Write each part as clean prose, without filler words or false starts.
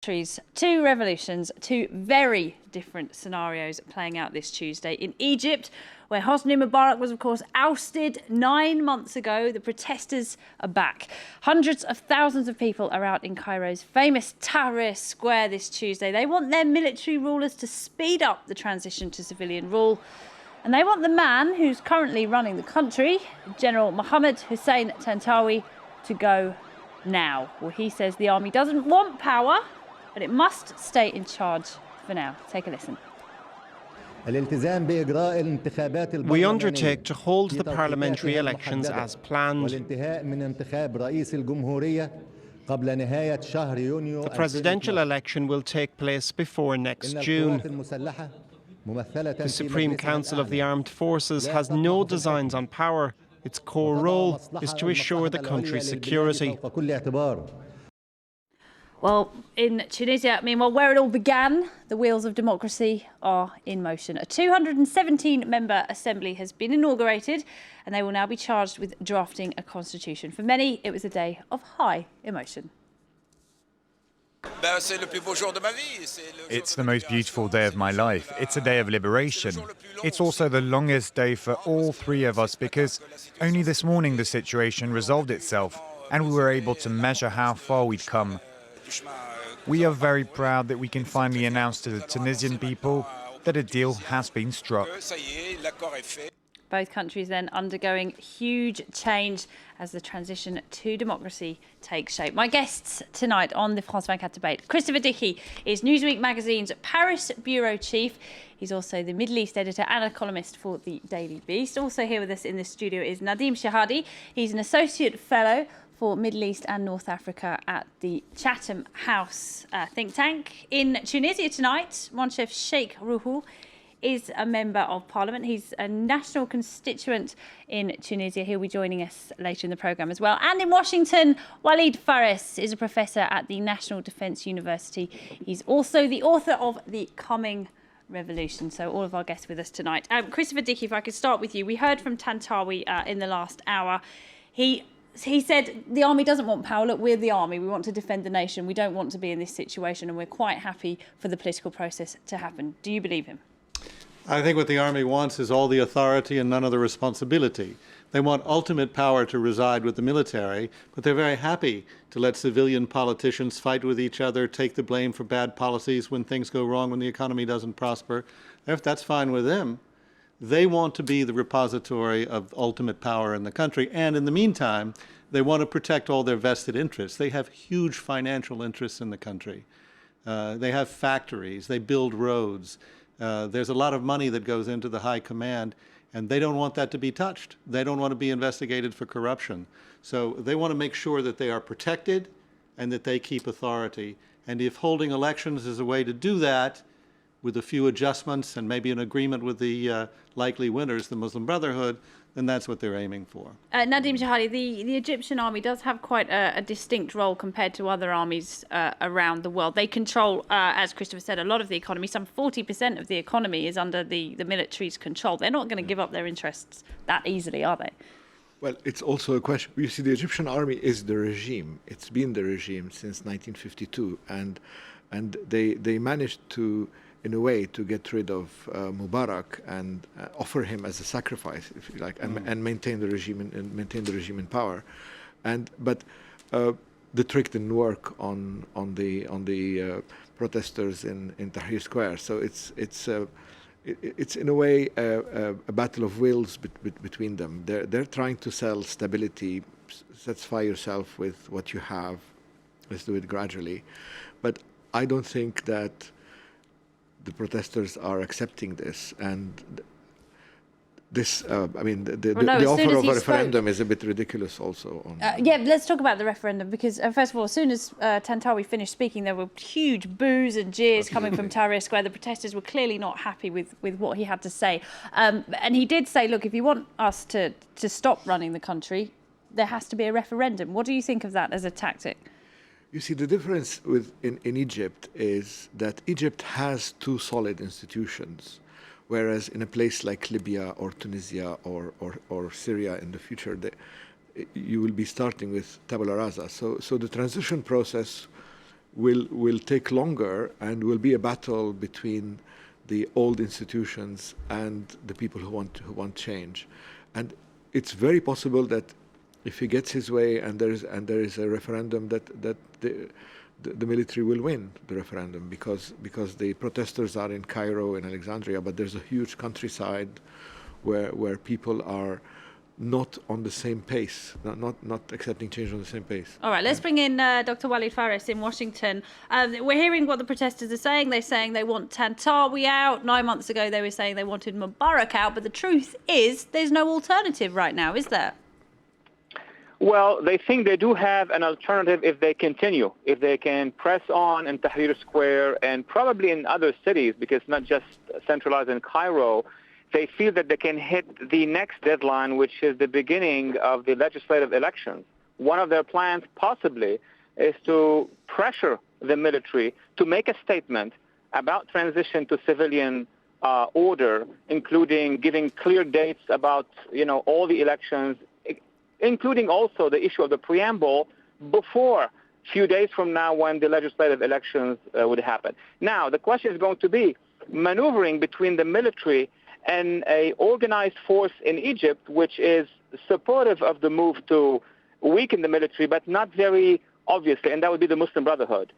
militaries, two revolutions, two very different scenarios playing out this Tuesday. In Egypt, where Hosni Mubarak was, of course, ousted 9 months ago, the protesters are back. Hundreds of thousands of people are out in Cairo's famous Tahrir Square this Tuesday. They want their military rulers to speed up the transition to civilian rule. And they want the man who's currently running the country, General Mohammed Hussein Tantawi, to go now. Well, he says the army doesn't want power, but it must stay in charge for now. Take a listen. We undertake to hold the parliamentary elections as planned. The presidential election will take place before next June. The Supreme Council of the Armed Forces has no designs on power. Its core role is to assure the country's security. Well, in Tunisia, meanwhile, where it all began, the wheels of democracy are in motion. A 217-member assembly has been inaugurated, and they will now be charged with drafting a constitution. For many, it was a day of high emotion. It's the most beautiful day of my life. It's a day of liberation. It's also the longest day for all three of us because only this morning the situation resolved itself and we were able to measure how far we'd come. We are very proud that we can finally announce to the Tunisian people that a deal has been struck. Both countries then undergoing huge change as the transition to democracy takes shape. My guests tonight on the France 24 debate. Christopher Dickey is Newsweek magazine's Paris bureau chief. He's also the Middle East editor and a columnist for the Daily Beast. Also here with us in the studio is Nadim Shahadi. He's an associate fellow for Middle East and North Africa at the Chatham House think tank. In Tunisia tonight, Monchef Sheikh Rouhou is a member of parliament. He's a national constituent in Tunisia. He'll be joining us later in the programme as well. And in Washington, Walid Phares is a professor at the National Defence University. He's also the author of The Coming Revolution. So all of our guests with us tonight. Christopher Dickey, if I could start with you. We heard from Tantawi in the last hour. He said the army doesn't want power. Look, we're the army. We want to defend the nation. We don't want to be in this situation, and we're quite happy for the political process to happen. Do you believe him? I think what the army wants is all the authority and none of the responsibility. They want ultimate power to reside with the military, but they're very happy to let civilian politicians fight with each other, take the blame for bad policies when things go wrong, when the economy doesn't prosper. If that's fine with them, they want to be the repository of ultimate power in the country. And in the meantime, they want to protect all their vested interests. They have huge financial interests in the country. They have factories, they build roads. There's a lot of money that goes into the high command, and they don't want that to be touched. They don't want to be investigated for corruption. So they want to make sure that they are protected and that they keep authority. And if holding elections is a way to do that, with a few adjustments and maybe an agreement with the likely winners, the Muslim Brotherhood, then that's what they're aiming for. Nadim Shahadi, the Egyptian army does have quite a distinct role compared to other armies around the world. They control, as Christopher said, a lot of the economy. Some 40% of the economy is under the military's control. They're not going to give up their interests that easily, are they? Well, it's also a question. You see, the Egyptian army is the regime. It's been the regime since 1952, and they managed to, in a way, to get rid of Mubarak and offer him as a sacrifice, if you like, and maintain the regime in power. But the trick didn't work on the protesters in Tahrir Square. So it's in a way a battle of wills between them. They're trying to sell stability, satisfy yourself with what you have. Let's do it gradually. But I don't think that the protesters are accepting this, and this, the offer of a referendum is a bit ridiculous also. Let's talk about the referendum, because first of all, as soon as Tantawi finished speaking, there were huge boos and jeers coming from Tahrir Square. The protesters were clearly not happy with what he had to say. And he did say, look, if you want us to stop running the country, there has to be a referendum. What do you think of that as a tactic? You see, the difference in Egypt is that Egypt has two solid institutions, whereas in a place like Libya or Tunisia or Syria in the future, you will be starting with tabula rasa. So the transition process will take longer and will be a battle between the old institutions and the people who want change. And it's very possible that if he gets his way and there is a referendum, that the military will win the referendum because the protesters are in Cairo, in Alexandria, but there's a huge countryside where people are not on the same pace, not accepting change on the same pace. All right, let's bring in Dr. Walid Phares in Washington. We're hearing what the protesters are saying. They're saying they want Tantawi out. 9 months ago, they were saying they wanted Mubarak out. But the truth is, there's no alternative right now, is there? Well, they think they do have an alternative if they continue, if they can press on in Tahrir Square and probably in other cities, because not just centralized in Cairo. They feel that they can hit the next deadline, which is the beginning of the legislative elections. One of their plans, possibly, is to pressure the military to make a statement about transition to civilian order, including giving clear dates about, all the elections, including also the issue of the preamble before a few days from now when the legislative elections would happen. Now, the question is going to be maneuvering between the military and an organized force in Egypt, which is supportive of the move to weaken the military, but not very obviously, and that would be the Muslim Brotherhood.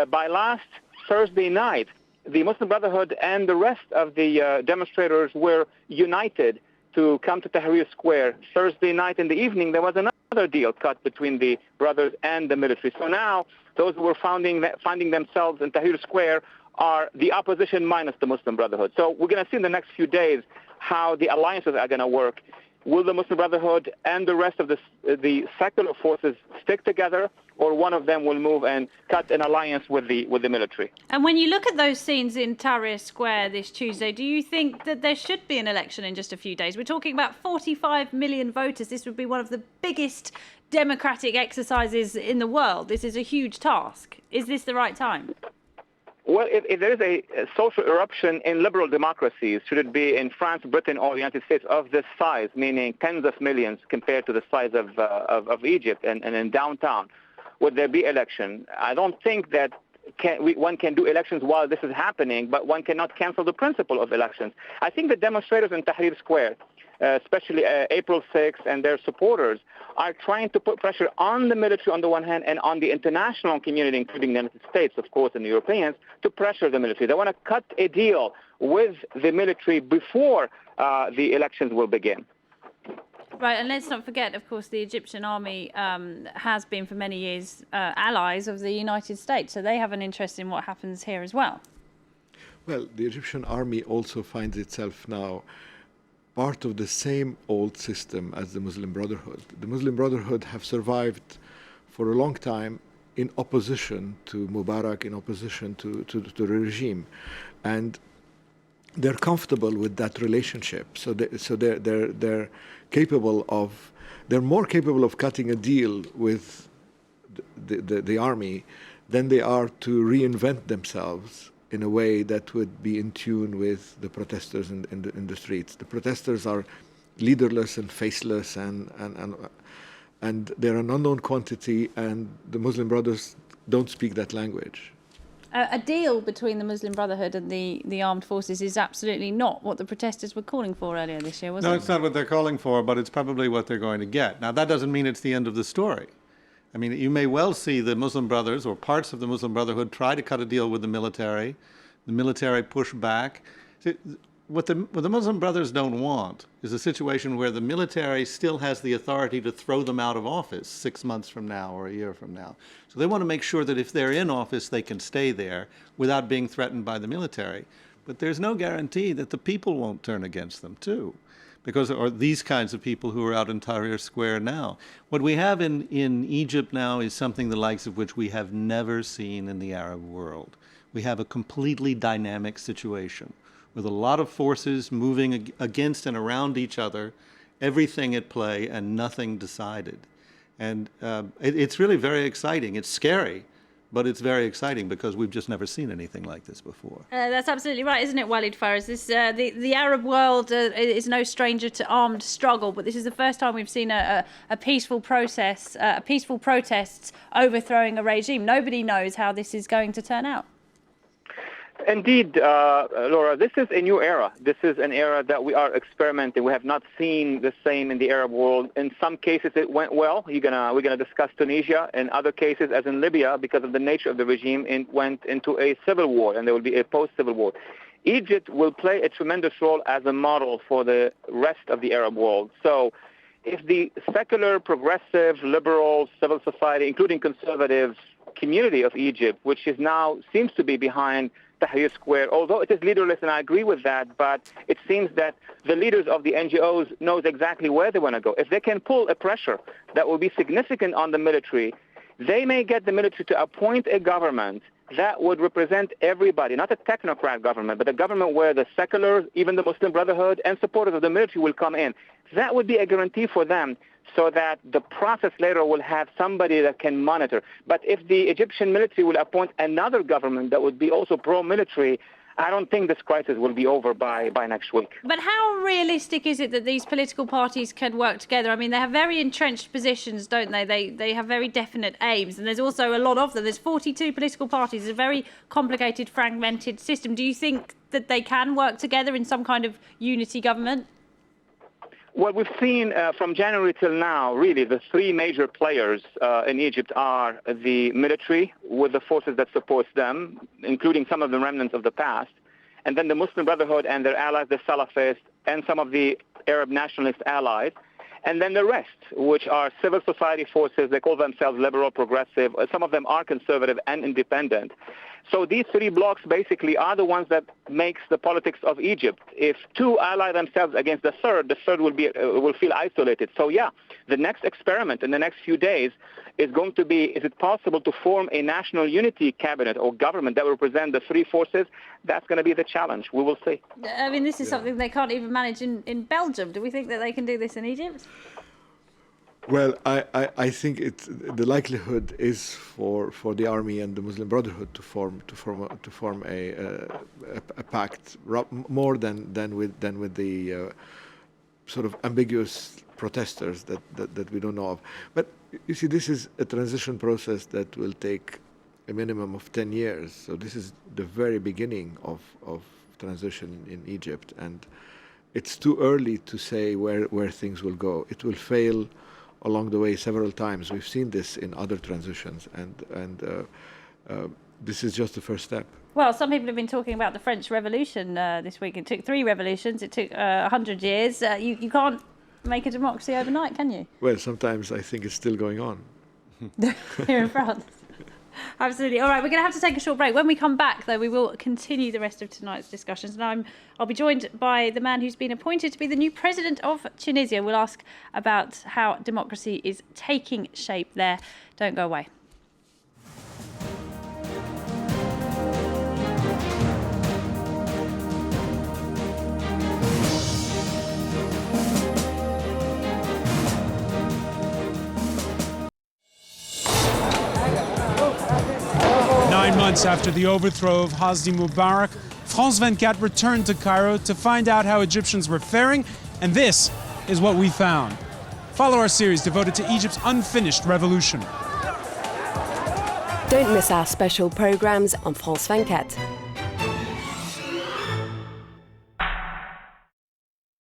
By last Thursday night, the Muslim Brotherhood and the rest of the demonstrators were united to come to Tahrir Square. Thursday night in the evening, there was another deal cut between the brothers and the military. So now, those who were finding themselves in Tahrir Square are the opposition minus the Muslim Brotherhood. So we're going to see in the next few days how the alliances are going to work. Will the Muslim Brotherhood and the rest of the secular forces stick together, or one of them will move and cut an alliance with the military? And when you look at those scenes in Tahrir Square this Tuesday, do you think that there should be an election in just a few days? We're talking about 45 million voters. This would be one of the biggest democratic exercises in the world. This is a huge task. Is this the right time? Well, if there is a social eruption in liberal democracies, should it be in France, Britain, or the United States of this size, meaning tens of millions compared to the size of Egypt and in downtown, would there be election? I don't think that one can do elections while this is happening, but one cannot cancel the principle of elections. I think the demonstrators in Tahrir Square, especially April 6th and their supporters, are trying to put pressure on the military on the one hand and on the international community, including the United States, of course, and the Europeans, to pressure the military. They want to cut a deal with the military before the elections will begin. Right, and let's not forget, of course, the Egyptian army has been for many years allies of the United States, so they have an interest in what happens here as well. Well, the Egyptian army also finds itself now part of the same old system as the Muslim Brotherhood. The Muslim Brotherhood have survived for a long time in opposition to Mubarak, in opposition to the regime. And they're comfortable with that relationship. So they're capable of, they're more capable of cutting a deal with the army than they are to reinvent themselves in a way that would be in tune with the protesters in the streets. The protesters are leaderless and faceless, and they're an unknown quantity, and the Muslim Brothers don't speak that language. A deal between the Muslim Brotherhood and the armed forces is absolutely not what the protesters were calling for earlier this year, was it? No, it's not what they're calling for, but it's probably what they're going to get. Now, that doesn't mean it's the end of the story. I mean, you may well see the Muslim Brothers or parts of the Muslim Brotherhood try to cut a deal with the military push back. What the Muslim Brothers don't want is a situation where the military still has the authority to throw them out of office 6 months from now or a year from now. So they want to make sure that if they're in office, they can stay there without being threatened by the military. But there's no guarantee that the people won't turn against them, too, because or these kinds of people who are out in Tahrir Square now. What we have in Egypt now is something the likes of which we have never seen in the Arab world. We have a completely dynamic situation with a lot of forces moving against and around each other, everything at play and nothing decided. And it's really very exciting. It's scary, But it's very exciting because we've just never seen anything like this before. That's absolutely right, isn't it, Walid Phares? The Arab world is no stranger to armed struggle, but this is the first time we've seen a peaceful protests overthrowing a regime. Nobody knows how this is going to turn out. Indeed, Laura, this is a new era. This is an era that we are experimenting. We have not seen the same in the Arab world. In some cases, it went well. We're gonna discuss Tunisia. In other cases, as in Libya, because of the nature of the regime, it went into a civil war, and there will be a post-civil war. Egypt will play a tremendous role as a model for the rest of the Arab world. So if the secular, progressive, liberal, civil society, including conservative community of Egypt, which is now seems to be behind Tahrir Square, although it is leaderless, and I agree with that, but it seems that the leaders of the NGOs knows exactly where they want to go. If they can pull a pressure that will be significant on the military, they may get the military to appoint a government that would represent everybody, not a technocrat government, but a government where the seculars, even the Muslim Brotherhood, and supporters of the military will come in. That would be a guarantee for them, so that the process later will have somebody that can monitor. But if the Egyptian military will appoint another government that would be also pro-military, I don't think this crisis will be over by next week. But how realistic is it that these political parties can work together? I mean, they have very entrenched positions, don't they? They have very definite aims, and there's also a lot of them. There's 42 political parties. It's a very complicated, fragmented system. Do you think that they can work together in some kind of unity government? What we've seen from January till now, really, the three major players in Egypt are the military with the forces that support them, including some of the remnants of the past, and then the Muslim Brotherhood and their allies, the Salafists, and some of the Arab nationalist allies, and then the rest, which are civil society forces. They call themselves liberal, progressive. Some of them are conservative and independent. So these three blocks basically are the ones that makes the politics of Egypt. If two ally themselves against the third will feel isolated. So yeah, the next experiment in the next few days is going to be, is it possible to form a national unity cabinet or government that will represent the three forces? That's going to be the challenge. We will see. I mean, this is something they can't even manage in Belgium. Do we think that they can do this in Egypt? Well, I think the likelihood is for the army and the Muslim Brotherhood to form a pact more than with the sort of ambiguous protesters that we don't know of. But you see, this is a transition process that will take a minimum of 10 years. So this is the very beginning of transition in Egypt, and it's too early to say where things will go. It will fail along the way several times. We've seen this in other transitions, and this is just the first step. Well, some people have been talking about the French Revolution this week. It took 3 revolutions. It took 100 years. You can't make a democracy overnight, can you? Well, sometimes I think it's still going on. Here in France. Absolutely. All right, we're going to have to take a short break. When we come back, though, we will continue the rest of tonight's discussions. And I'll be joined by the man who's been appointed to be the new president of Tunisia. We'll ask about how democracy is taking shape there. Don't go away. Months after the overthrow of Hosni Mubarak, France 24 returned to Cairo to find out how Egyptians were faring, and this is what we found. Follow our series devoted to Egypt's unfinished revolution. Don't miss our special programs on France 24.